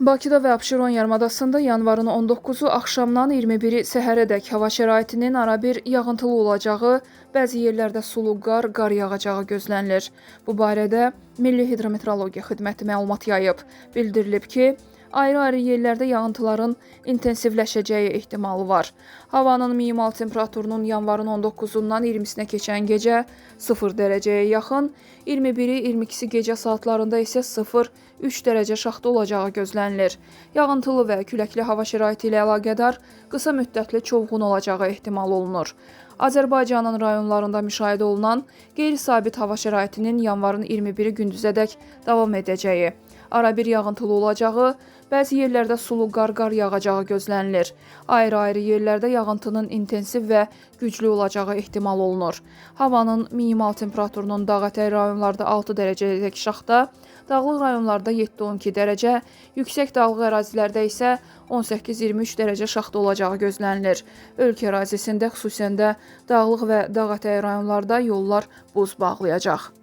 Bakıda və Abşeron yarımadasında yanvarın 19-u axşamdan 21-i səhərədək hava şəraitinin arabir yağıntılı olacağı, bəzi yerlərdə sulu qar yağacağı gözlənilir. Bu barədə Milli Hidrometeorologiya Xidməti məlumat yayıb. Bildirilib ki, ayrı-ayrı yerlərdə yağıntıların intensivləşəcəyi ehtimalı var. Havanın minimal temperaturunun yanvarın 19-undan 20-sinə keçən gecə 0 dərəcəyə yaxın, 21-i 22-si gecə saatlarında isə 0-3 dərəcə şaxta olacağı gözlənilir. Yağıntılı və küləkli hava şəraiti ilə əlaqədar qısa müddətli çovğun olacağı ehtimal olunur. Azərbaycanın rayonlarında müşahidə olunan qeyri-sabit hava şəraitinin yanvarın 21-i gündüzədək davam edəcəyi, arabir yağıntılı olacağı, bəzi yerlərdə sulu qar yağacağı gözlənilir. Ayrı-ayrı yerlərdə yağıntının intensiv və güclü olacağı ehtimal olunur. Havanın minimal temperaturunun dağ-ətəyi rayonlarda 6 dərəcədək şaxta, dağlıq rayonlarda 7-12 dərəcə, yüksək dağlıq ərazilərdə isə 18-23 dərəcə şaxta olacağı gözlənilir. Ölkə ərazisində xüsusən də dağlıq və dağ-ətəyi rayonlarda yollar buz bağlayacaq.